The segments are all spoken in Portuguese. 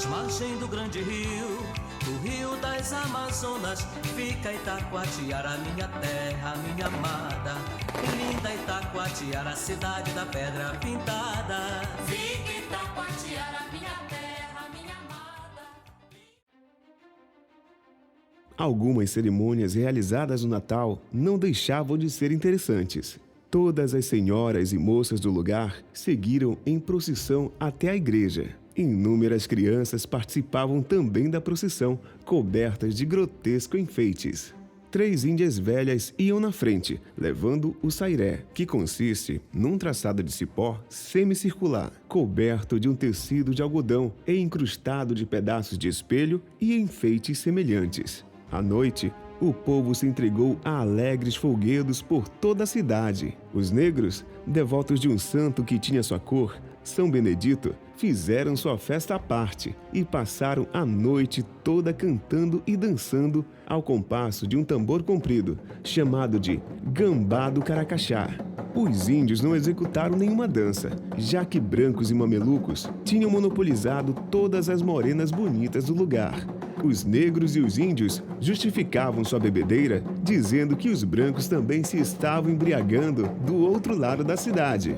Nas margens do grande rio, do rio das Amazonas, fica Itacoatiara, minha terra, minha amada. Linda Itacoatiara, cidade da pedra pintada. Fica Itacoatiara, minha terra, minha amada. Algumas cerimônias realizadas no Natal não deixavam de ser interessantes. Todas as senhoras e moças do lugar seguiram em procissão até a igreja. Inúmeras crianças participavam também da procissão, cobertas de grotescos enfeites. 3 índias velhas iam na frente, levando o sairé, que consiste num traçado de cipó semicircular, coberto de um tecido de algodão e incrustado de pedaços de espelho e enfeites semelhantes. À noite, o povo se entregou a alegres folguedos por toda a cidade. Os negros, devotos de um santo que tinha sua cor, São Benedito, fizeram sua festa à parte e passaram a noite toda cantando e dançando ao compasso de um tambor comprido, chamado de Gambá do Caracaxá. Os índios não executaram nenhuma dança, já que brancos e mamelucos tinham monopolizado todas as morenas bonitas do lugar. Os negros e os índios justificavam sua bebedeira, dizendo que os brancos também se estavam embriagando do outro lado da cidade.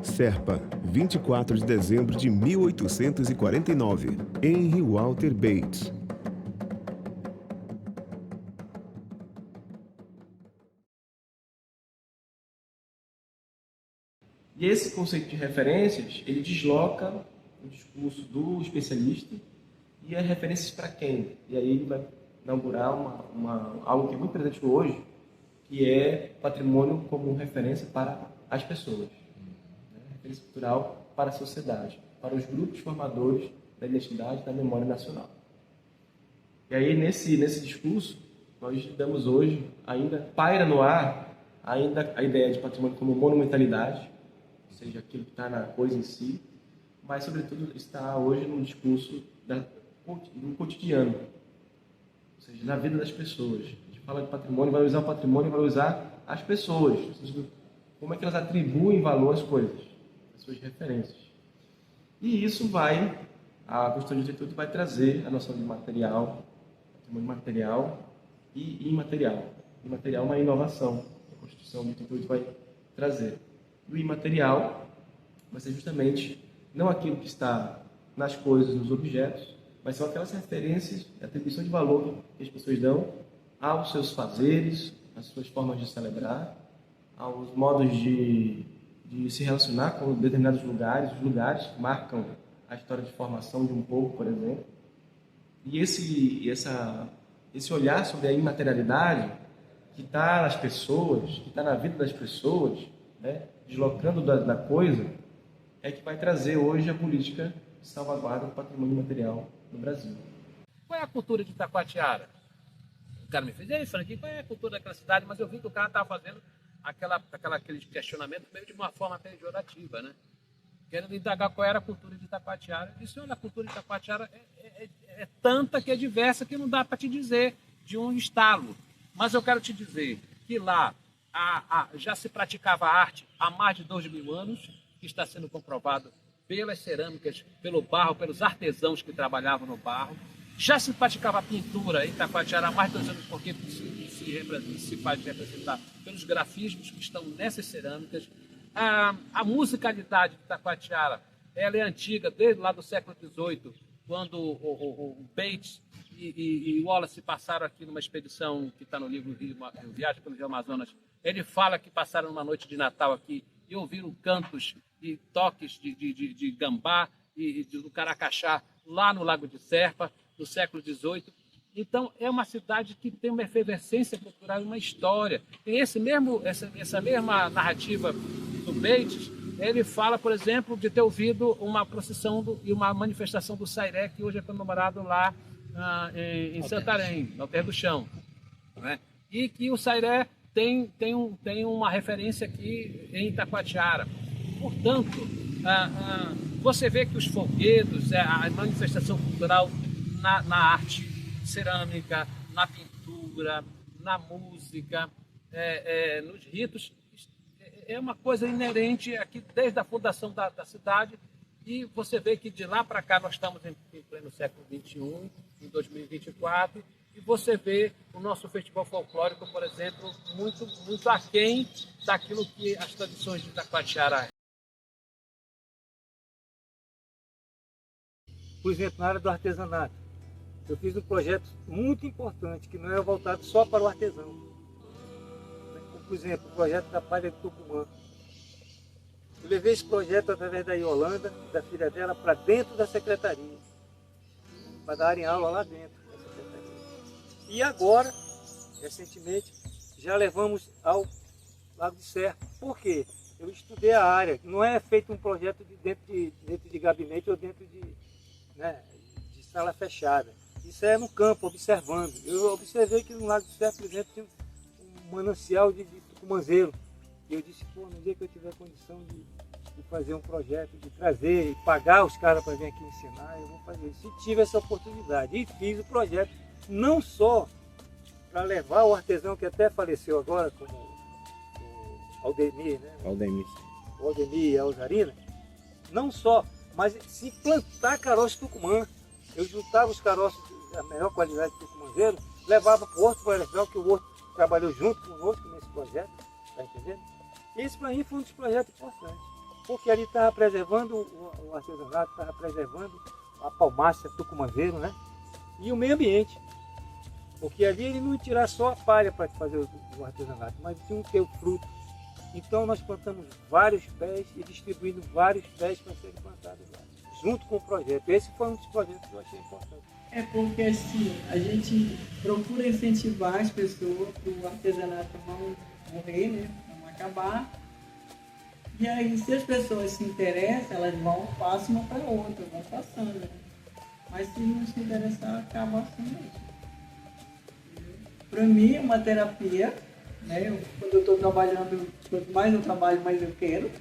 Serpa, 24 de dezembro de 1849. Henry Walter Bates. E esse conceito de referências, ele desloca o discurso do especialista e as referências para quem? E aí ele vai inaugurar algo que é muito presente hoje, que é patrimônio como referência para as pessoas. Referência cultural para a sociedade, para os grupos formadores da identidade e da memória nacional. E aí, nesse discurso, nós damos hoje, ainda paira no ar, ainda a ideia de patrimônio como monumentalidade, ou seja, aquilo que está na coisa em si, mas, sobretudo, está hoje no discurso do cotidiano, ou seja, na vida das pessoas. A gente fala de patrimônio, vai usar o patrimônio, vai usar as pessoas, ou seja, como é que elas atribuem valor às coisas, às suas referências. E isso a questão de atitude vai trazer a noção de material, patrimônio material e imaterial. Imaterial é uma inovação que a Constituição de atitude vai trazer. E o imaterial vai ser justamente não aquilo que está nas coisas, nos objetos, mas são aquelas referências, atribuição de valor que as pessoas dão aos seus fazeres, às suas formas de celebrar, aos modos de se relacionar com determinados lugares, os lugares que marcam a história de formação de um povo, por exemplo. E esse olhar sobre a imaterialidade que está nas pessoas, que está na vida das pessoas, né, deslocando da coisa, é que vai trazer hoje a política de salvaguarda do patrimônio material no Brasil. Qual é a cultura de Itacoatiara? O cara me fez, e aí, Frank, qual é a cultura daquela cidade? Mas eu vi que o cara estava fazendo aquele questionamento meio de uma forma pejorativa, né? Querendo indagar qual era a cultura de Itacoatiara. Eu disse, olha, a cultura de Itacoatiara é tanta que é diversa que não dá para te dizer de um estalo. Mas eu quero te dizer que lá já se praticava arte há mais de 2.000 anos, que está sendo comprovado pelas cerâmicas, pelo barro, pelos artesãos que trabalhavam no barro. Já se praticava pintura em Itacoatiara há mais de 2 anos, porque se faz representar pelos grafismos que estão nessas cerâmicas. A musicalidade de Itacoatiara, ela é antiga, desde lá do século XVIII, quando o Bates e Wallace passaram aqui numa expedição que está no livro Viagem pelo Rio Amazonas. Ele fala que passaram uma noite de Natal aqui e ouviram cantos e toques de gambá e do caracaxá lá no Lago de Serpa, do século XVIII. Então, é uma cidade que tem uma efervescência cultural e uma história. Tem essa mesma narrativa do Bates. Ele fala, por exemplo, de ter ouvido uma procissão e uma manifestação do Sairé, que hoje é comemorado lá em Santarém, no Alter do Chão. Né? E que o Sairé tem uma referência aqui em Itacoatiara. Portanto, você vê que os folguedos, a manifestação cultural na arte cerâmica, na pintura, na música, nos ritos, é uma coisa inerente aqui desde a fundação da cidade E você vê que de lá para cá nós estamos em pleno século XXI, em 2024, e você vê o nosso festival folclórico, por exemplo, muito aquém daquilo que as tradições de Itacoatiara. Por exemplo, na área do artesanato, eu fiz um projeto muito importante, que não é voltado só para o artesão. Por exemplo, o projeto da palha de Tucumã. Eu levei esse projeto através da Yolanda, da filha dela, para dentro da secretaria, para darem aula lá dentro da secretaria. E agora, recentemente, já levamos ao Lago de Serpa. Por quê? Eu estudei a área. Não é feito um projeto dentro de gabinete ou dentro de sala fechada. Isso é no campo, observando. Eu observei que no Lago de Serpa, por exemplo, tinha um manancial de tucumanzeiro. E eu disse, pô, no dia que eu tiver condição de fazer um projeto, de trazer e pagar os caras para vir aqui ensinar, eu vou fazer isso. E tive essa oportunidade. E fiz o projeto, não só para levar o artesão que até faleceu agora, como o Aldemir, né? O Aldemir e a Osarina, não só, mas se plantar caroço tucumã. Eu juntava os caroços da melhor qualidade de tucumanzeiro, levava para o Horto Florestal, que o Horto trabalhou junto conosco nesse projeto, tá entendendo? Esse para mim foi um dos projetos importantes, porque ali estava preservando o artesanato, estava preservando a palmácia tucumanzeiro, né? E o meio ambiente, porque ali ele não ia tirar só a palha para fazer o artesanato, mas tinha que ter o fruto. Então nós plantamos vários pés e distribuindo vários pés para serem plantados lá, junto com o projeto. Esse foi um dos projetos que eu achei importante. É porque assim, a gente procura incentivar as pessoas para o artesanato não morrer, né? Não acabar. E aí, se as pessoas se interessam, elas vão, passam uma para outra, vão passando. Né? Mas se não se interessar, acaba assim mesmo. Para mim, é uma terapia. Né? Quando eu estou trabalhando, quanto mais eu trabalho, mais eu quero.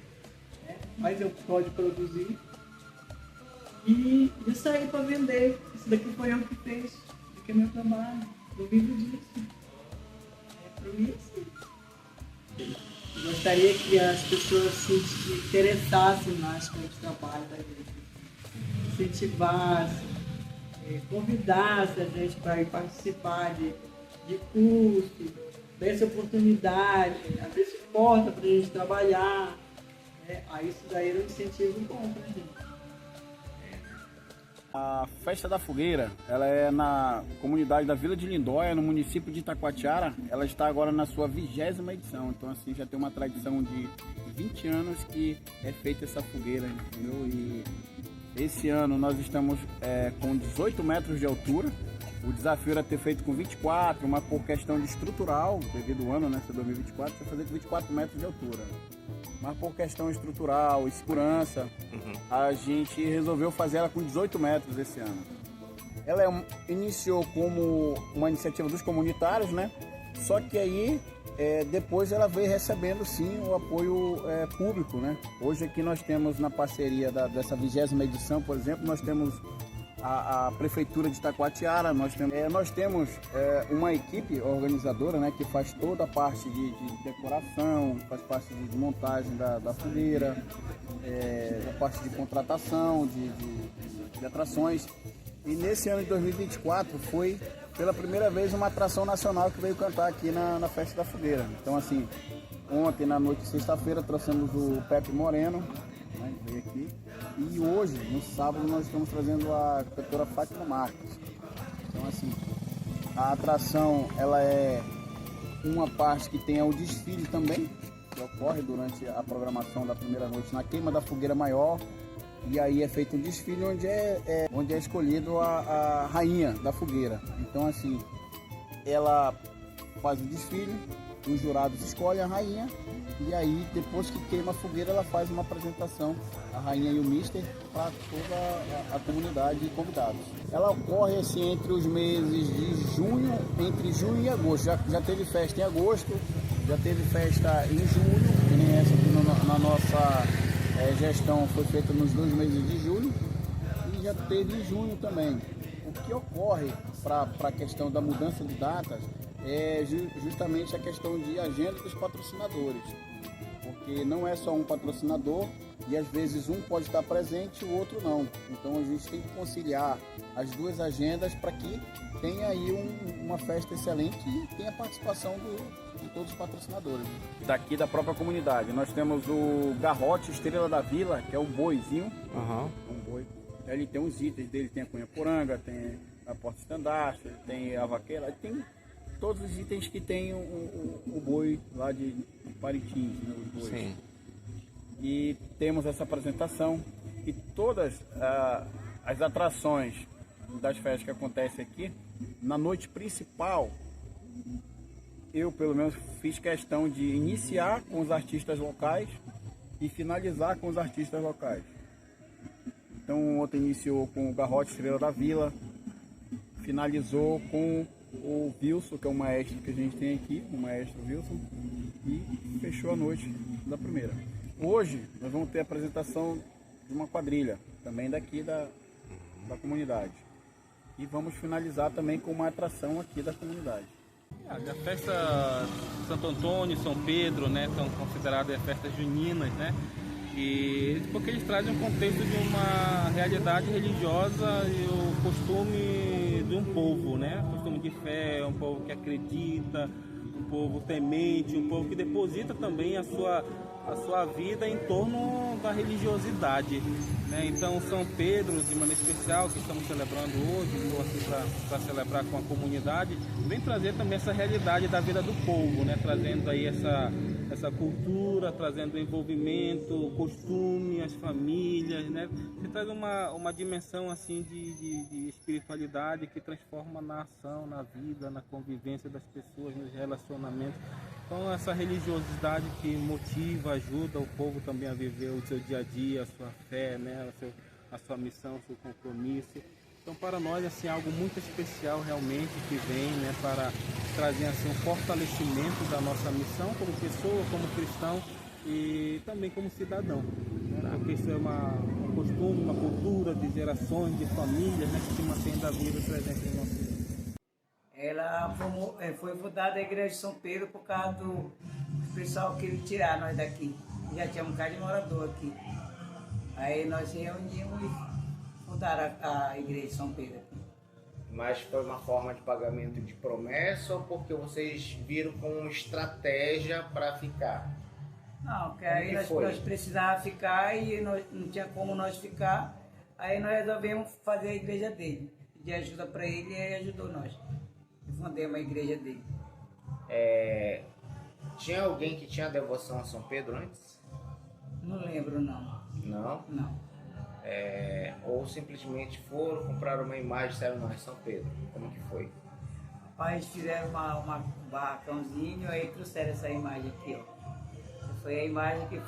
Né? Mais eu posso produzir. E sair para vender. Isso daqui foi eu que fiz. Isso aqui é meu trabalho. Eu vivo disso. Para mim, sim. Gostaria que as pessoas se interessassem mais pelo trabalho da gente. Incentivassem, convidassem a gente para ir participar de curso, dessa oportunidade, às vezes porta para a gente trabalhar. Aí isso daí é um incentivo bom para a gente. A Festa da Fogueira, ela é na comunidade da Vila de Lindóia, no município de Itacoatiara. Ela está agora na sua 20ª edição, então assim já tem uma tradição de 20 anos que é feita essa fogueira, entendeu? E esse ano nós estamos com 18 metros de altura. O desafio era ter feito com 24, mas por questão de estrutural, devido ao ano, né, ser 2024, vai fazer com 24 metros de altura. Mas por questão estrutural e segurança, a gente resolveu fazer ela com 18 metros esse ano. Ela iniciou como uma iniciativa dos comunitários, né? Só que aí depois ela veio recebendo sim o apoio público, né? Hoje aqui nós temos na parceria dessa 20ª edição, por exemplo, nós temos a Prefeitura de Itacoatiara, nós temos uma equipe organizadora, né, que faz toda a parte de decoração, faz parte de montagem da fogueira, da parte de contratação, de atrações. E nesse ano de 2024 foi pela primeira vez uma atração nacional que veio cantar aqui na Festa da Fogueira. Então assim, ontem na noite de sexta-feira trouxemos o Pepe Moreno, né, veio aqui. E hoje, no sábado, nós estamos trazendo a cantora Fátima Marques. Então, assim, a atração, ela é uma parte que tem o desfile também, que ocorre durante a programação da primeira noite na queima da fogueira maior. E aí é feito um desfile onde é escolhido a rainha da fogueira. Então, assim, ela faz o desfile, os jurados escolhem a rainha. E aí, depois que queima a fogueira, ela faz uma apresentação, a rainha e o mister, para toda a comunidade e convidados. Ela ocorre assim entre os meses de junho, entre junho e agosto. Já teve festa em agosto, já teve festa em julho, que nem essa aqui na nossa gestão foi feita nos 2 meses de julho, e já teve em junho também. O que ocorre para a questão da mudança de datas é justamente a questão de agenda dos patrocinadores, porque não é só um patrocinador, e às vezes um pode estar presente e o outro não. Então a gente tem que conciliar as duas agendas para que tenha aí uma festa excelente e tenha a participação de todos os patrocinadores. Daqui da própria comunidade, nós temos o Garrote Estrela da Vila, que é um boizinho, um boi. Ele tem os itens dele, tem a cunha-poranga, tem a porta-estandarte, tem a vaqueira, tem todos os itens que tem o boi lá de Parintins, né, os bois. Sim. E temos essa apresentação e todas as atrações das festas que acontecem aqui, na noite principal, eu pelo menos fiz questão de iniciar com os artistas locais e finalizar com os artistas locais. Então ontem iniciou com o Garrote Estrela da Vila, finalizou com o Wilson, que é o maestro que a gente tem aqui, o maestro Wilson, e fechou a noite da primeira. Hoje nós vamos ter a apresentação de uma quadrilha, também daqui da comunidade. E vamos finalizar também com uma atração aqui da comunidade. A festa Santo Antônio e São Pedro, né, são consideradas festas juninas, né? Porque eles trazem um contexto de uma realidade religiosa e o costume de um povo, né? O costume de fé, um povo que acredita, um povo temente, um povo que deposita também a sua vida em torno da religiosidade, né? Então São Pedro, de maneira especial, que estamos celebrando hoje, estou aqui para celebrar com a comunidade, vem trazer também essa realidade da vida do povo, né? Trazendo aí essa cultura, trazendo o envolvimento, o costume, as famílias, né? Você traz uma dimensão assim de espiritualidade que transforma na ação, na vida, na convivência das pessoas, nos relacionamentos. Então essa religiosidade que motiva, ajuda o povo também a viver o seu dia a dia, a sua fé, né? a sua missão, o seu compromisso. Então para nós assim, é algo muito especial realmente que vem, né, para trazer assim, um fortalecimento da nossa missão como pessoa, como cristão e também como cidadão, né? Porque isso é um costume, uma cultura de gerações, de famílias, né, que se mantém da vida presente no nosso meio. Ela foi fundada a igreja de São Pedro por causa do pessoal que queria tirar nós daqui. Já tinha um bocado de morador aqui. Aí nós reunimos e fundaram a igreja de São Pedro. Mas foi uma forma de pagamento de promessa ou porque vocês viram como estratégia para ficar? Não, porque aí nós precisávamos ficar e não tinha como nós ficar. Aí nós resolvemos fazer a igreja dele. Pedir ajuda para ele e ele ajudou nós. E fundamos a igreja dele. Tinha alguém que tinha devoção a São Pedro antes? Não lembro, não. Não? Não. Ou simplesmente foram, compraram uma imagem e disseram, não, é São Pedro. Como que foi? Rapaz, fizeram um barracãozinho, aí trouxeram essa imagem aqui, ó. Foi a imagem que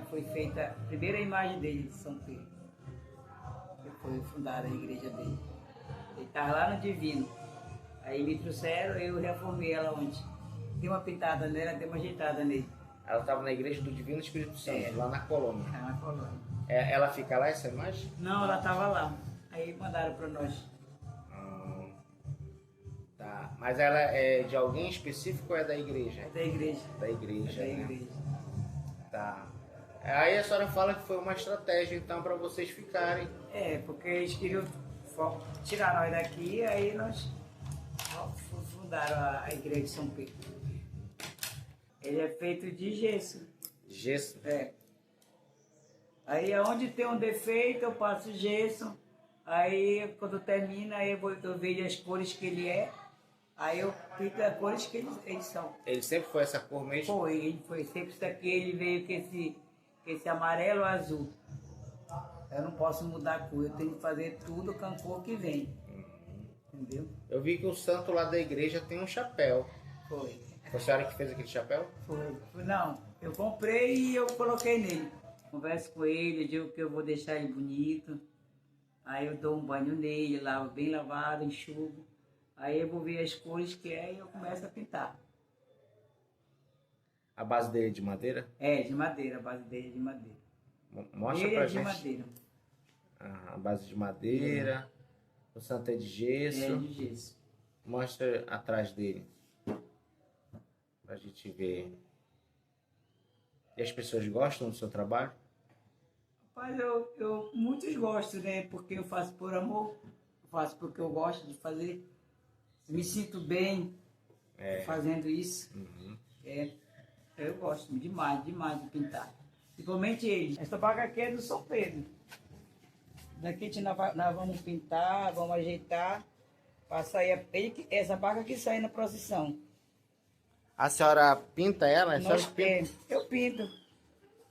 foi feita, a primeira imagem dele de São Pedro. Que foi fundada a igreja dele. Ele estava lá no Divino. Aí me trouxeram, eu reformei ela ontem. Dei uma pintada nela, dei uma ajeitada nele. Ela estava na igreja do Divino Espírito Santo, lá na colônia. Na colônia. Ela fica lá, essa imagem? Não, ela estava lá. Aí mandaram para nós. Tá. Mas ela é de alguém específico ou é da igreja? É da igreja. Da igreja, É da né? igreja. Tá. Aí a senhora fala que foi uma estratégia, então, para vocês ficarem. Porque eles queriam tirar nós daqui, aí nós fundaram a igreja de São Pedro. Ele é feito de gesso. Gesso? Aí onde tem um defeito eu passo gesso, aí quando termina aí eu vejo as cores que ele é, aí eu pinto as cores que eles são. Ele sempre foi essa cor mesmo? Ele foi sempre isso aqui, ele veio com esse amarelo ou azul. Eu não posso mudar a cor, eu tenho que fazer tudo com a cor que vem. Entendeu? Eu vi que o santo lá da igreja tem um chapéu. Foi. Foi a senhora que fez aquele chapéu? Foi. Não, eu comprei e eu coloquei nele. Converso com ele, eu digo que eu vou deixar ele bonito. Aí eu dou um banho nele, lavo bem lavado, enxugo. Aí eu vou ver as cores que é e eu começo a pintar. A base dele é de madeira? De madeira, a base dele é de madeira. Mostra ele pra é gente. de madeira. A base de madeira. O santo é de gesso. É de gesso. Mostra atrás dele. Pra gente ver. E as pessoas gostam do seu trabalho? Mas eu muitos gostam, né? Porque eu faço por amor, faço porque eu gosto de fazer. Me sinto bem fazendo isso. Eu gosto demais de pintar. Principalmente ele. Essa barca aqui é do São Pedro. Daqui nós vamos pintar, vamos ajeitar. Para sair essa barca que sai na procissão. A senhora pinta ela? Eu pinto.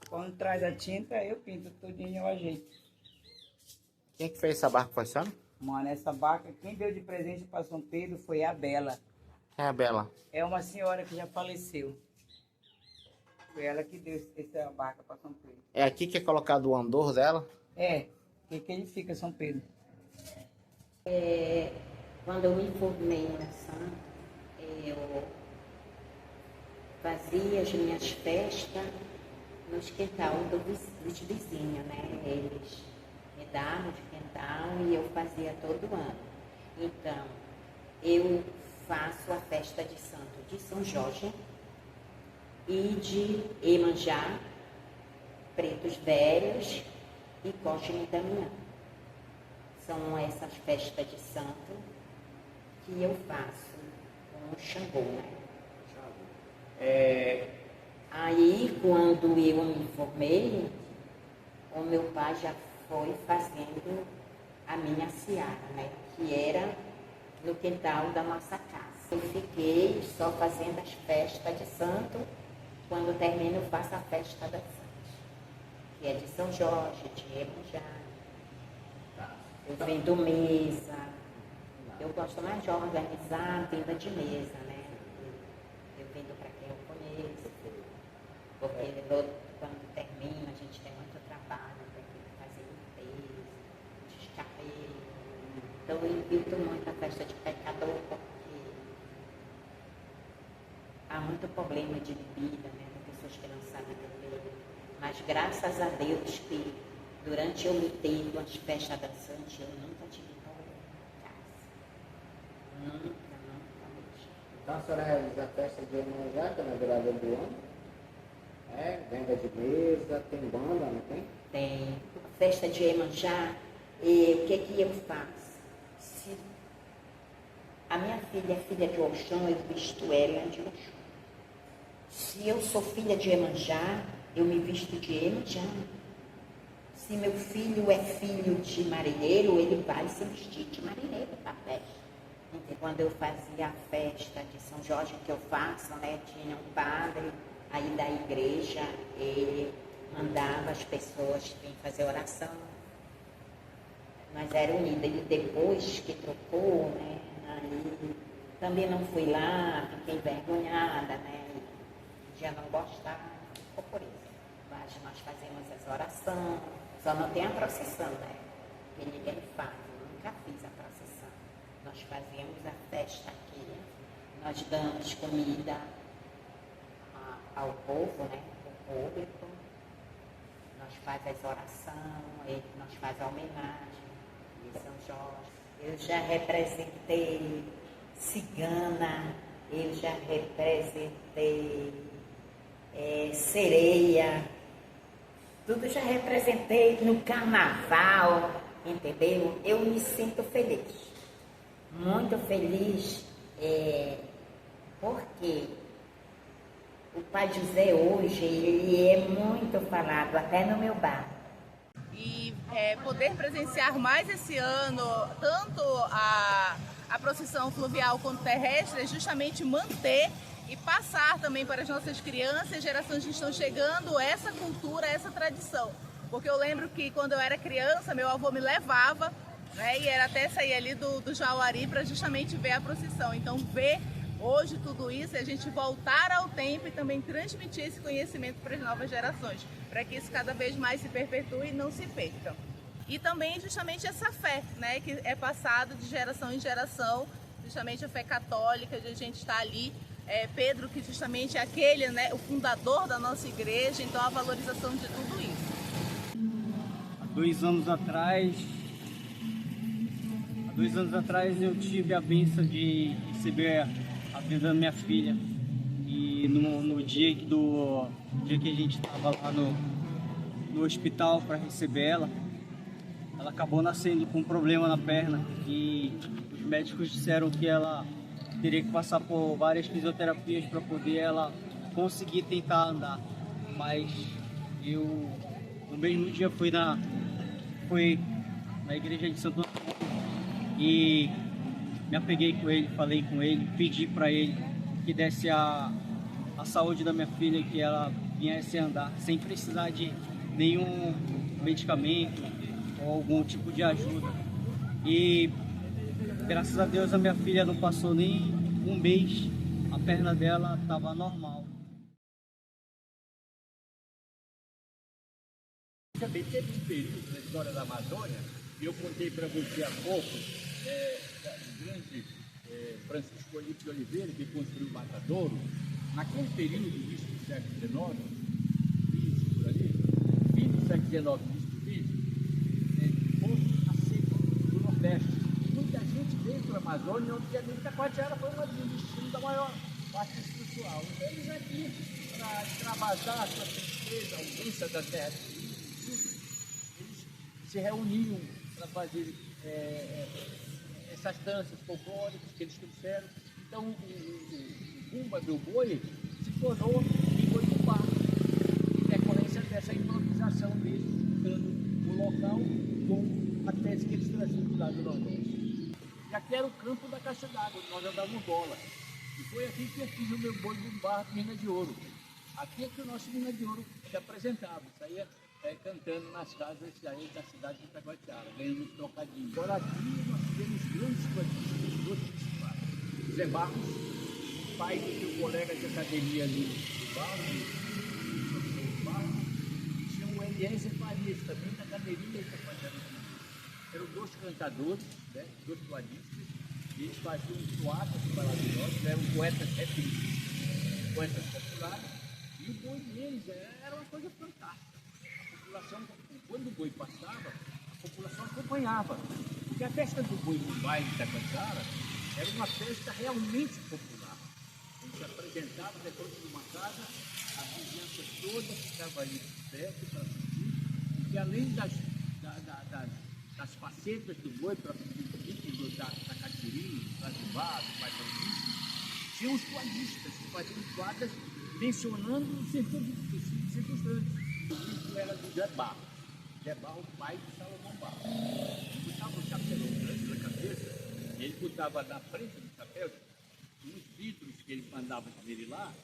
Quando traz a tinta, eu pinto tudinho, eu ajeito. Quem que fez essa barca, foi a senhora? Mano, essa barca, quem deu de presente para São Pedro foi a Bela. Quem é a Bela? É uma senhora que já faleceu. Foi ela que deu essa barca para São Pedro. É aqui que é colocado o andor dela? É, que ele fica, São Pedro. Quando eu me formei em oração, eu fazia as minhas festas nos quintal dos vizinhos, né? Eles me davam de quintal e eu fazia todo ano. Então, eu faço a festa de santo de São Jorge e de Iemanjá, Pretos Velhos e Cosme e Damião. São essas festas de santo que eu faço com o Xangô, né? Aí, quando eu me formei, o meu pai já foi fazendo a minha seara, né? Que era no quintal da nossa casa. Eu fiquei só fazendo as festas de santo. Quando termino, eu faço a festa das santas, que é de São Jorge, de Iemanjá. Eu vendo mesa. Eu gosto mais de organizar a venda de mesa, né? Eu vendo para quem eu conheço. Porque quando termina, a gente tem muito trabalho, tem que fazer limpeza, descarrego. Então eu invito muito a festa de pecador, porque há muito problema de bebida, né? Tem pessoas que não sabem beber. Mas graças a Deus que durante eu me ter com as festas dançantes, eu nunca tive problema em casa. Nunca mesmo. Então a senhora realiza a festa de Iemanjá, que é na virada do ano? Venda de mesa, tem banda, não tem? Tem. A festa de Iemanjá, o que eu faço? Se a minha filha é filha de Oxum, eu visto ela de Oxum. Se eu sou filha de Iemanjá, eu me visto de Iemanjá. Se meu filho é filho de marinheiro, ele vai se vestir de marinheiro para a festa. Então, quando eu fazia a festa de São Jorge, que eu faço, né, tinha um padre aí da igreja, ele mandava as pessoas vir fazer oração. Nós éramos unidos. E depois que trocou, né, aí também não fui lá, fiquei envergonhada, né, já não gostava, ficou por isso. Mas nós fazemos as orações, só não tem a procissão, né, que ninguém faz, eu nunca fiz a procissão. Nós fazíamos a festa aqui, nós damos comida ao povo, né, ao público, nós fazemos as orações, nós fazemos a homenagem de São Jorge. Eu já representei cigana, eu já representei sereia, tudo já representei no carnaval, entendeu? Eu me sinto feliz, muito feliz, porque o Pai José hoje, ele é muito falado, até no meu bar. E poder presenciar mais esse ano, tanto a procissão fluvial quanto terrestre, é justamente manter e passar também para as nossas crianças, gerações que estão chegando, essa cultura, essa tradição. Porque eu lembro que quando eu era criança, meu avô me levava, né, e era até sair ali do Jauari para justamente ver a procissão. Então ver hoje tudo isso é a gente voltar ao tempo e também transmitir esse conhecimento para as novas gerações, para que isso cada vez mais se perpetue e não se perca. E também justamente essa fé, né, que é passada de geração em geração, justamente a fé católica, de a gente estar ali, Pedro, que justamente é aquele, né, o fundador da nossa igreja, então a valorização de tudo isso. Há 2 anos atrás eu tive a bênção de receber a vida da minha filha. E no dia que a gente estava lá no no hospital para receber ela. Ela acabou nascendo com um problema na perna e os médicos disseram que ela teria que passar por várias fisioterapias para poder ela conseguir tentar andar. Mas eu, no mesmo dia, fui na igreja de Santo Antônio e me apeguei com ele, falei com ele, pedi para ele que desse a saúde da minha filha, que ela viesse a andar sem precisar de nenhum medicamento ou algum tipo de ajuda. E graças a Deus a minha filha não passou nem um mês, a perna dela estava normal. Também teve um período na história da Amazônia, e eu contei para você há pouco, o grande Francisco Olímpio de Oliveira, que construiu o Matadouro. Naquele período, início do século XIX, 20 por ali, fim do século XIX, início do 20, houve a seca do Nordeste. E muita gente veio para a Amazônia, onde a Itacoatiara foi um destino da maior parte estrutural. Então, eles aqui, para extravasar a sua tristeza, a ausência da terra, eles se reuniam para fazer essas danças folclóricas que eles trouxeram. Então, o Bumba Meu Boi se tornou em Boi-Bumbá, em decorrência dessa improvisação deles, juntando o local com a tese que eles traziam do lado do Nordeste. E aqui era o campo da Caixa d'Água, onde nós andávamos bola. E foi aqui que eu fiz o meu Boi-Bumbá Mina de Ouro. Aqui é que o nosso Mina de Ouro se apresentava, saía cantando nas casas da cidade de Itacoatiara, ganhando um trocadinho. Agora aqui nós tivemos grandes quantias, dois principais. Zé Barros, pai do seu colega de academia ali do Barros, e tinha o Eliezer Farias, também da academia de Itacoatiara. Eram dois cantadores, né, dois poadistas, e eles faziam toadas maravilhosas, eram poetas réplicos, poetas populares, e o boi deles era uma coisa fantástica. A população, quando o boi passava, a população acompanhava, porque a festa do boi no baile de Itacoatiara era uma festa realmente popular. Ele se apresentava depois de uma casa, a vizinhança toda ficava ali perto para assistir, porque além das facetas do boi para assistir, da Catirim, do Tajubá, do Pai Francisco, tinha os quadristas que faziam quadras mencionando os circunstâncios. Isso era do Zé Barros. Zé Barros, pai de Salomão Barros. Ele botava um chapéu grande na cabeça, e ele botava na frente do chapéu uns vidros que ele mandava esmerilar,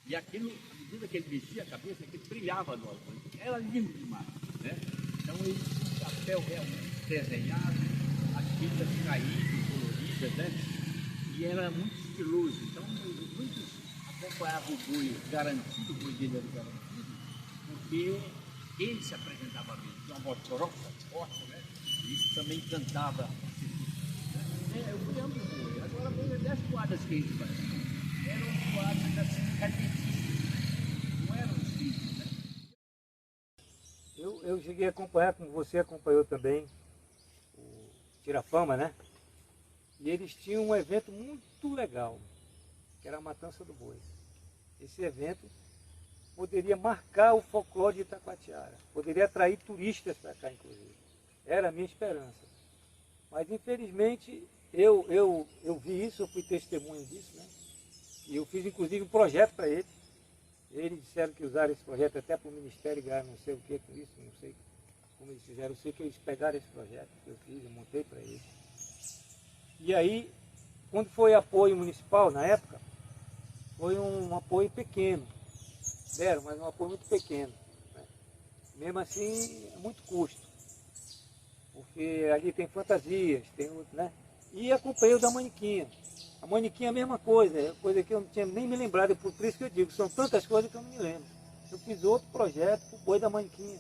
e aquilo, à medida que ele mexia a cabeça, aquilo brilhava no alto. Era lindo demais, né? Então ele tinha um chapéu realmente desenhado, as fitas caídas, coloridas, né? E era muito estiloso. Então muitos acompanhavam o boi garantido, o boi dele era garantido, porque ele se apresentava bem, tinha uma voz grossa, forte, né? E isso também cantava. Eu me lembro do boi. Agora, das quadras que a gente fazia, eram quadras assim, catecistas, não eram simples, né? Eu cheguei a acompanhar, como você acompanhou também, o Tirafama, né? E eles tinham um evento muito legal, que era a Matança do Boi. Esse evento poderia marcar o folclore de Itacoatiara, poderia atrair turistas para cá, inclusive. Era a minha esperança. Mas, infelizmente, eu vi isso, eu fui testemunha disso, né? E eu fiz, inclusive, um projeto para eles. Eles disseram que usaram esse projeto até para o Ministério, ganharam não sei o que com isso, não sei como eles fizeram. Eu sei que eles pegaram esse projeto que eu fiz, eu montei para eles. E aí, quando foi apoio municipal, na época, foi um apoio pequeno. Deram, mas um apoio muito pequeno, né? Mesmo assim, é muito custo, porque ali tem fantasias, tem outro, né? E acompanhei o da Maniquinha. A Maniquinha é a mesma coisa, coisa que eu não tinha nem me lembrado, por isso que eu digo, são tantas coisas que eu não me lembro. Eu fiz outro projeto para o boi da Maniquinha,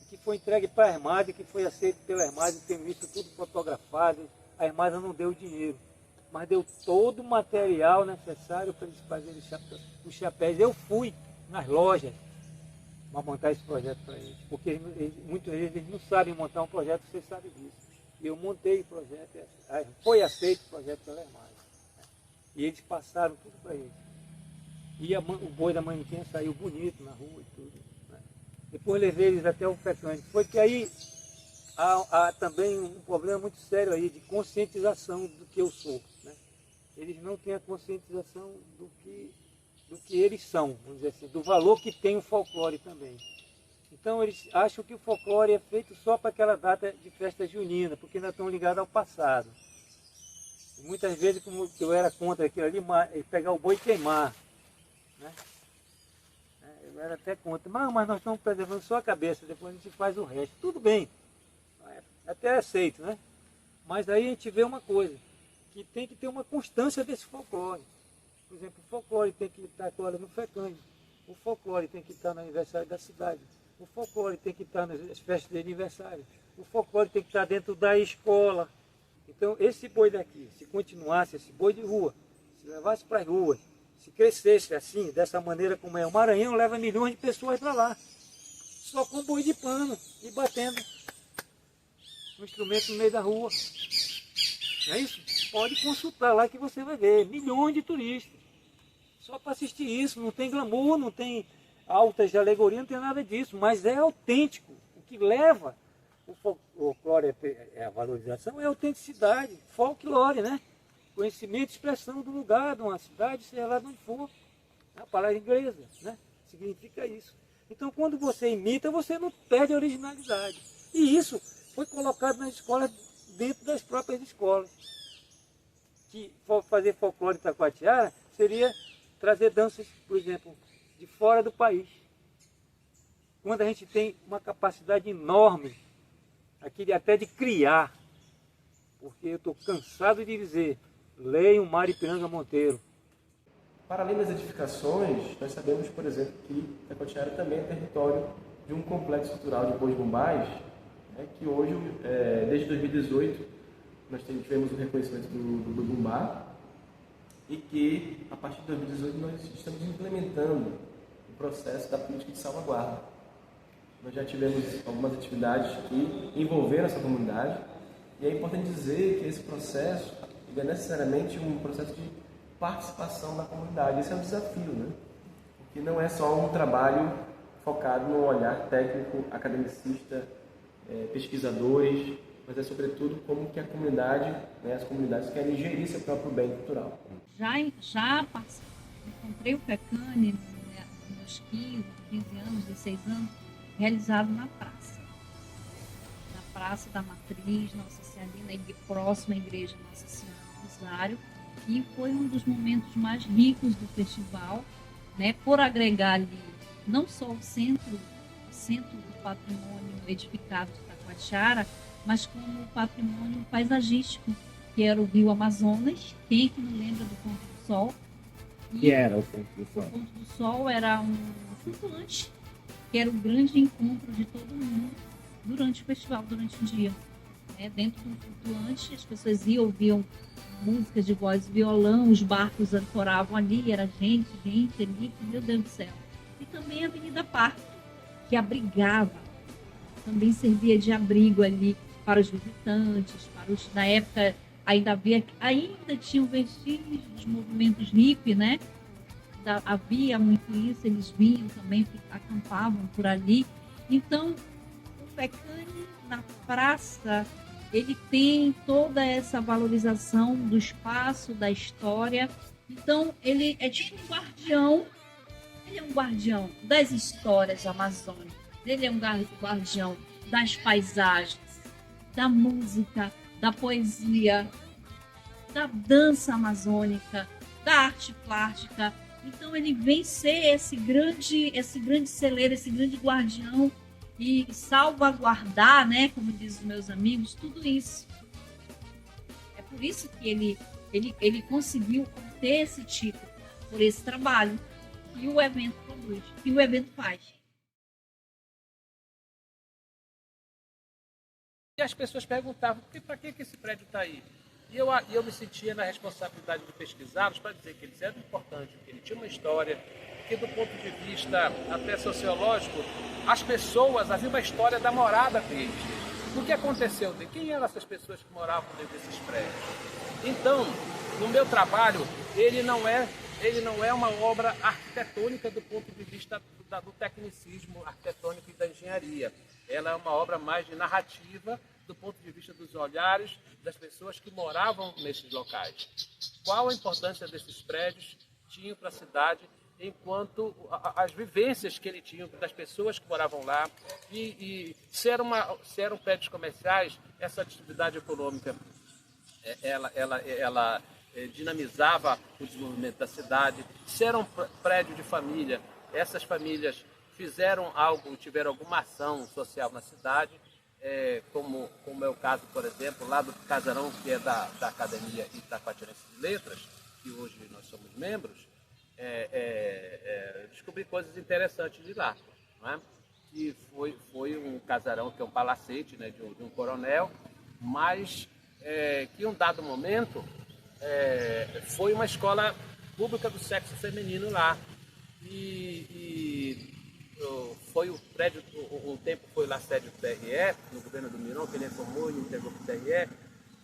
que foi entregue para a Armada, que foi aceito pela Armada, tenho isso tudo fotografado. A Armada não deu dinheiro, mas deu todo o material necessário para eles fazerem os chapéus. Eu fui nas lojas para montar esse projeto para eles, porque muitas vezes eles não sabem montar um projeto, você sabe disso. E eu montei o projeto, foi aceito o projeto pela Armada, né? E eles passaram tudo para eles. E o boi da Maniquinha saiu bonito na rua e tudo, né? Depois levei eles até o FECANI. Foi que aí há também um problema muito sério aí de conscientização do que eu sou, né? Eles não têm a conscientização do que eles são, vamos dizer assim, do valor que tem o folclore também. Então eles acham que o folclore é feito só para aquela data de festa junina, porque ainda estão ligados ao passado. E muitas vezes, como eu era contra aquilo ali, pegar o boi e queimar, né? Eu era até contra, mas nós estamos preservando só a cabeça, depois a gente faz o resto. Tudo bem, até aceito, né? Mas aí a gente vê uma coisa, que tem que ter uma constância desse folclore. Por exemplo, o folclore tem que estar agora no FECANI, o folclore tem que estar no aniversário da cidade, o folclore tem que estar nas festas de aniversário, o folclore tem que estar dentro da escola. Então esse boi daqui, se continuasse, esse boi de rua, se levasse para as ruas, se crescesse assim, dessa maneira como é, o Maranhão leva milhões de pessoas para lá, só com boi de pano e batendo um instrumento no meio da rua. Não é isso? Pode consultar lá que você vai ver, milhões de turistas, só para assistir isso. Não tem glamour, não tem altas de alegoria, não tem nada disso, mas é autêntico. O que leva o folclore é a valorização, é a autenticidade, folclore, né? Conhecimento e expressão do lugar, de uma cidade, seja lá de onde for. A palavra inglesa, né? Significa isso. Então, quando você imita, você não perde a originalidade. E isso foi colocado nas escolas, dentro das próprias escolas. Que fazer folclore em Taquatiara seria trazer danças, por exemplo, de fora do país. Quando a gente tem uma capacidade enorme, aqui até de criar, porque eu estou cansado de dizer, leiam Maripiranga Monteiro. Para além das edificações, nós sabemos, por exemplo, que Taquatiara também é território de um complexo cultural de bois bumbais, né, que hoje, desde 2018, nós tivemos o reconhecimento do boi bumbá, e que, a partir de 2018, nós estamos implementando o processo da política de salvaguarda. Nós já tivemos algumas atividades que envolveram essa comunidade, e é importante dizer que esse processo é necessariamente um processo de participação da comunidade. Esse é um desafio, né? Porque não é só um trabalho focado no olhar técnico, academicista, pesquisadores, mas é sobretudo como que a comunidade, né, as comunidades querem gerir seu próprio bem cultural. Já encontrei o FECANI nos meus 15 anos, 16 anos, realizado na praça. Na Praça da Matriz, Nossa Senhora, próxima à Igreja Nossa Senhora do Rosário, e foi um dos momentos mais ricos do festival, né, por agregar ali não só o centro do patrimônio edificado de Taquatiara, mas como o patrimônio paisagístico, que era o Rio Amazonas. Quem que não lembra do Ponto do Sol? Que era o Ponto do Sol? O Ponto do Sol era um flutuante, que era o grande encontro de todo mundo durante o festival, durante o dia. Dentro do flutuante, as pessoas iam, ouviam músicas de voz e violão, os barcos ancoravam ali, era gente ali, meu Deus do céu. E também a Avenida Parque, que abrigava, também servia de abrigo ali para os visitantes, na época ainda tinham vestígios dos movimentos hippie, né? Havia muito isso, eles vinham também, acampavam por ali. Então, o FECANI na praça, ele tem toda essa valorização do espaço, da história. Então, ele é tipo um guardião, ele é um guardião das histórias amazônicas, ele é um guardião das paisagens, da música, da poesia, da dança amazônica, da arte plástica. Então ele vem ser esse grande celeiro, esse grande guardião e salvaguardar, né, como dizem os meus amigos, tudo isso. É por isso que ele conseguiu ter esse título, por esse trabalho que o evento produz, que o evento faz. E as pessoas perguntavam, para que esse prédio está aí? E eu me sentia na responsabilidade de pesquisá-los para dizer que eles eram importantes, que ele tinha uma história, que do ponto de vista até sociológico, as pessoas, havia uma história da morada deles. O que aconteceu? Quem eram essas pessoas que moravam dentro desses prédios? Então, no meu trabalho, ele não é uma obra arquitetônica do ponto de vista do tecnicismo arquitetônico e da engenharia. Ela é uma obra mais de narrativa do ponto de vista dos olhares das pessoas que moravam nesses locais. Qual a importância desses prédios tinham para a cidade, enquanto as vivências que ele tinha das pessoas que moravam lá, e se eram prédios comerciais, essa atividade econômica ela dinamizava o desenvolvimento da cidade. Se era um prédio de família, essas famílias fizeram algo, tiveram alguma ação social na cidade, como é o caso, por exemplo, lá do Casarão, que é da Academia Itacoatiarense de Letras, que hoje nós somos membros. Descobri coisas interessantes de lá, não é? Que foi um casarão, que é um palacete, né, de um coronel, mas que em um dado momento foi uma escola pública do sexo feminino lá. Foi o prédio, um tempo foi lá sede do TRE, no governo do Mirão, que ele reformou e entregou para o TRE,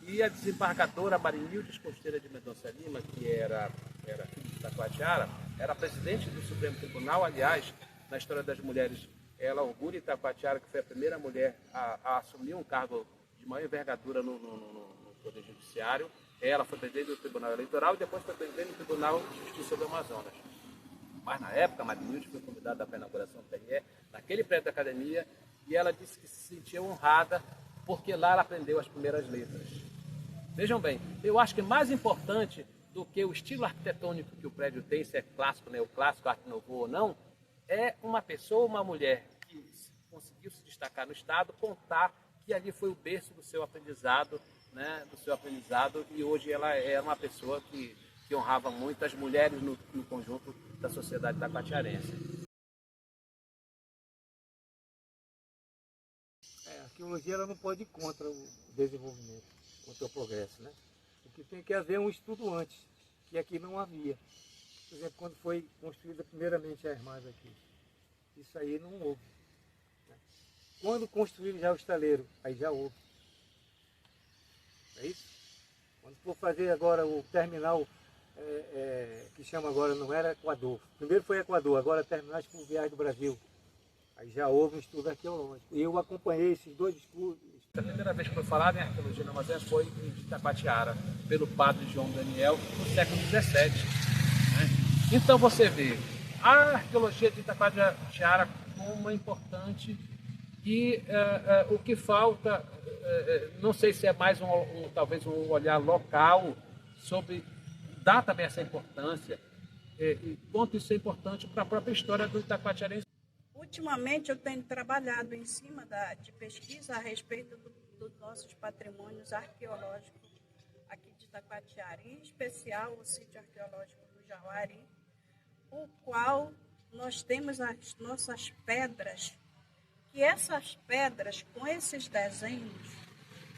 e a desembargadora Marinildes Costeira de Mendonça Lima, que era filha de Itacoatiara, era presidente do Supremo Tribunal. Aliás, na história das mulheres, ela orgulha Itacoatiara, que foi a primeira mulher a assumir um cargo de maior envergadura no Poder Judiciário. Ela foi presidente do Tribunal Eleitoral e depois foi presidente do Tribunal de Justiça do Amazonas. Mas na época, a Marinildes foi convidada para a inauguração do TRE, naquele prédio da academia, e ela disse que se sentia honrada porque lá ela aprendeu as primeiras letras. Vejam bem, eu acho que mais importante do que o estilo arquitetônico que o prédio tem, se é clássico, neoclássico, arte nouveau ou não, é uma pessoa, uma mulher que conseguiu se destacar no Estado, contar que ali foi o berço do seu aprendizado, né, e hoje ela é uma pessoa que honrava muito as mulheres no conjunto da sociedade itacoatiarense. A arqueologia ela não pode ir contra o desenvolvimento, contra o progresso, né? O que tem que haver um estudo antes, que aqui não havia. Por exemplo, quando foi construída primeiramente a Hermaz aqui, isso aí não houve, né? Quando construíram já o estaleiro, aí já houve. É isso? Quando for fazer agora o terminal, que chama agora, não era Equador. Primeiro foi Equador, agora terminais fluviais do Brasil. Aí já houve um estudo arqueológico. E eu acompanhei esses dois estudos. A primeira vez que foi falado em arqueologia na Amazônia foi em Itacoatiara, pelo padre João Daniel, no século XVII. Né? Então você vê a arqueologia de Itacoatiara como importante, e o que falta, não sei se é mais talvez um olhar local sobre dar também essa importância, e quanto isso é importante para a própria história do Itacoatiarense. Ultimamente eu tenho trabalhado em cima de pesquisa a respeito dos nossos patrimônios arqueológicos aqui de Itacoatiara, em especial o sítio arqueológico do Jauari, o qual nós temos as nossas pedras, que essas pedras com esses desenhos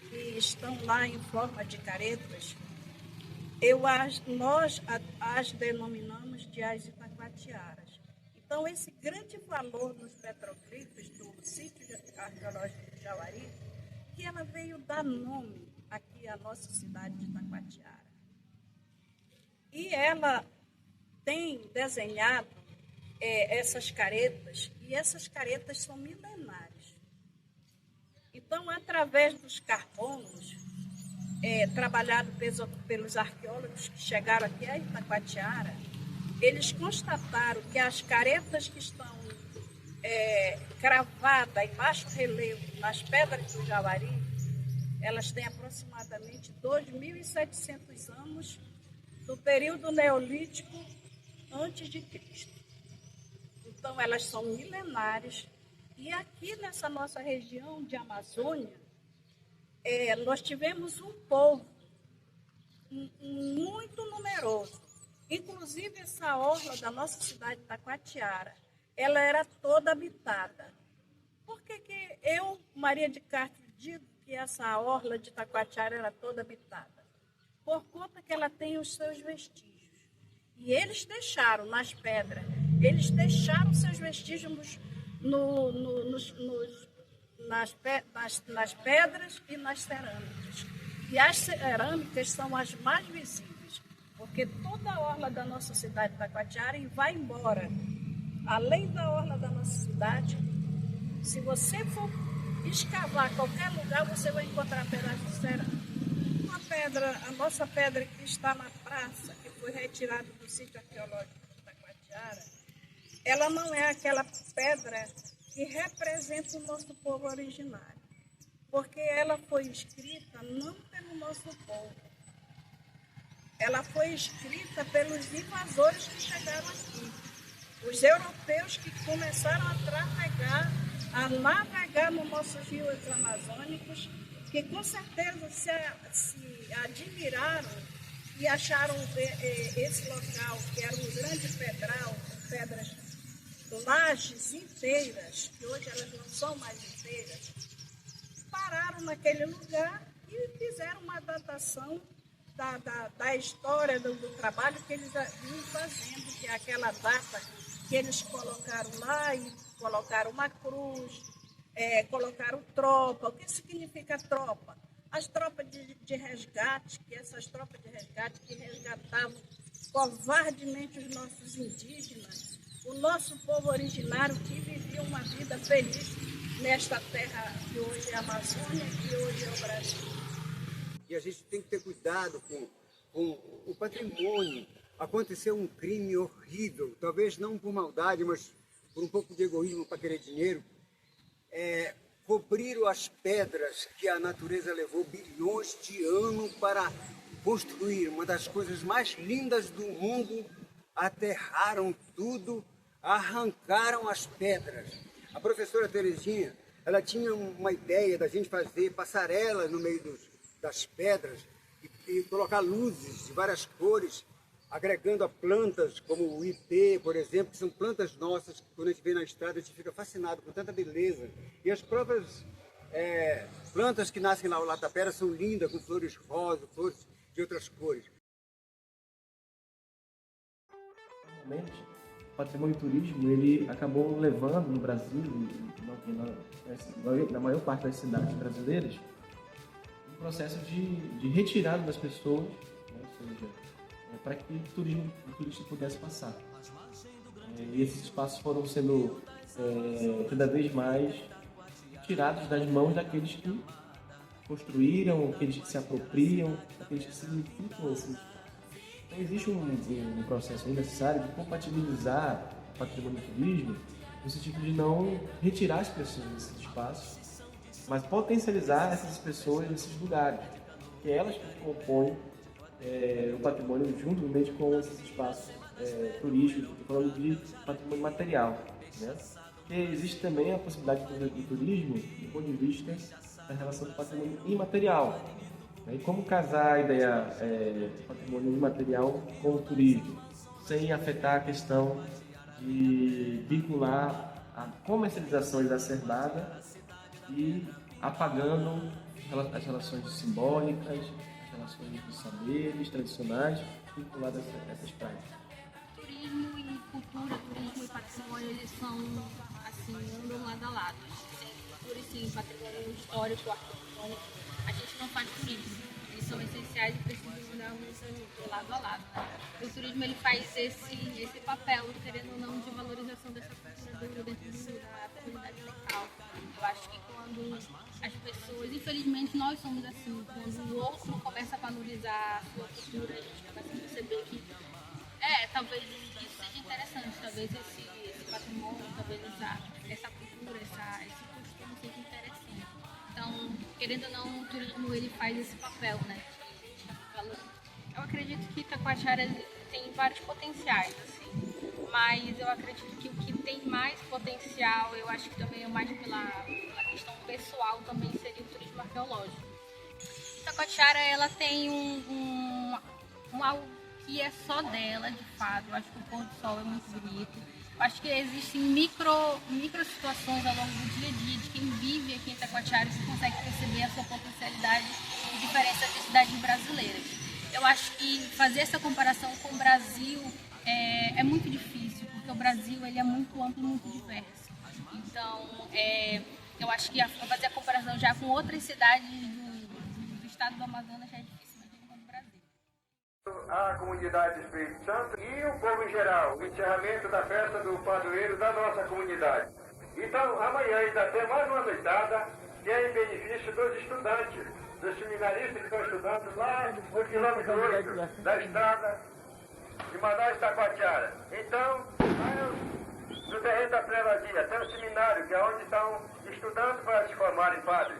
que estão lá em forma de caretas, nós as denominamos de as Itacoatiaras. Então, esse grande valor nos petroglifos do sítio arqueológico do Jauari, que ela veio dar nome aqui à nossa cidade de Itacoatiara. E ela tem desenhado essas caretas, e essas caretas são milenares. Então, através dos carbonos, trabalhado pelos arqueólogos que chegaram aqui a Itacoatiara, eles constataram que as caretas que estão cravadas em baixo relevo nas pedras do Jauari, elas têm aproximadamente 2.700 anos do período neolítico antes de Cristo. Então, elas são milenares. E aqui nessa nossa região de Amazônia, nós tivemos um povo muito numeroso. Inclusive, essa orla da nossa cidade de Itacoatiara, ela era toda habitada. Por que eu, Maria de Castro, digo que essa orla de Itacoatiara era toda habitada? Por conta que ela tem os seus vestígios. E eles deixaram nas pedras, eles deixaram seus vestígios nas pedras e nas cerâmicas. E as cerâmicas são as mais visíveis, porque toda a orla da nossa cidade de Itacoatiara vai embora além da orla da nossa cidade. Se você for escavar qualquer lugar, você vai encontrar pedaços de cerâmica. Uma pedra, a nossa pedra que está na praça, que foi retirada do sítio arqueológico de Taquatiara, ela não é aquela pedra que representa o nosso povo originário, porque ela foi escrita não pelo nosso povo, ela foi escrita pelos invasores que chegaram aqui, os europeus que começaram a navegar nos nossos rios amazônicos, que com certeza se admiraram e acharam esse local, que era um grande pedral, com pedras, lajes inteiras, que hoje elas não são mais inteiras, pararam naquele lugar e fizeram uma datação da história do trabalho que eles vinham fazendo, que é aquela data que eles colocaram lá e colocaram uma cruz, colocaram tropa. O que significa tropa? As tropas de resgate, que essas tropas de resgate que resgatavam covardemente os nossos indígenas, o nosso povo originário que vivia uma vida feliz nesta terra que hoje é a Amazônia e hoje é o Brasil. E a gente tem que ter cuidado com o patrimônio. Aconteceu um crime horrível, talvez não por maldade, mas por um pouco de egoísmo para querer dinheiro. Cobriram as pedras que a natureza levou bilhões de anos para construir, uma das coisas mais lindas do mundo, aterraram tudo, arrancaram as pedras. A professora Terezinha, ela tinha uma ideia da gente fazer passarelas no meio das pedras e colocar luzes de várias cores, agregando a plantas como o ipê, por exemplo, que são plantas nossas, que quando a gente vê na estrada a gente fica fascinado com tanta beleza. E as próprias plantas que nascem lá na tapera são lindas, com flores rosas, flores de outras cores. Realmente, o patrimônio e turismo ele acabou levando no Brasil, na maior parte das cidades brasileiras, um processo de retirada das pessoas, né, ou seja, para que o turista pudesse passar. E esses espaços foram sendo cada vez mais tirados das mãos daqueles que construíram, aqueles que se apropriam, aqueles que significam esses. Então existe um processo necessário de compatibilizar o patrimônio e o turismo no sentido de não retirar as pessoas desses espaços, mas potencializar essas pessoas nesses lugares, que é elas que compõem o patrimônio juntamente com esses espaços turísticos, falando de patrimônio material, né? Porque existe também a possibilidade do turismo do ponto de vista da relação do patrimônio imaterial, né? E como casar a ideia do patrimônio imaterial com o turismo, sem afetar a questão de vincular a comercialização exacerbada e apagando as relações simbólicas, relações dos saberes tradicionais vinculadas a essas práticas. Turismo e cultura, turismo e patrimônio, eles são, assim, andam lado a lado. Sem cultura e sem patrimônio histórico, arquitetônico, a gente não faz turismo. Eles são essenciais e precisam andar muito lado a lado, né? O turismo, ele faz esse papel, querendo ou não, de valorização dessa cultura dentro da comunidade local. Eu acho que quando as pessoas, infelizmente nós somos assim, quando o outro começa a valorizar a sua cultura, a gente começa a perceber que talvez isso seja interessante, talvez esse patrimônio, talvez essa cultura, esse costume seja interessante. Então, querendo ou não, o turismo ele faz esse papel, né? Eu acredito que Taquatiara tem vários potenciais, assim, mas eu acredito que o que tem mais potencial, eu acho que também é mais pela questão pessoal, também seria o turismo arqueológico. Taquatiara, ela tem um algo que é só dela, de fato. Eu acho que o pôr do sol é muito bonito. Eu acho que existem micro situações ao longo do dia a dia de quem vive aqui em Taquatiara que consegue perceber a sua potencialidade e diferença das cidades brasileiras. Eu acho que fazer essa comparação com o Brasil é muito difícil, porque o Brasil ele é muito amplo e muito diverso. Então, eu acho que fazer a comparação já com outras cidades do estado do Amazonas já é difícil, mas no Brasil. a comunidade do Espírito Santo e o povo em geral, o encerramento da festa do padroeiro da nossa comunidade. Então, amanhã ainda tem mais uma noitada, que é em benefício dos estudantes, dos seminaristas que estão estudando lá no quilômetro 8 da estrada de Manaus-Taquatiara. Então, no terreno da Prelasia, tem um seminário, que é onde estão estudando para se formarem padres.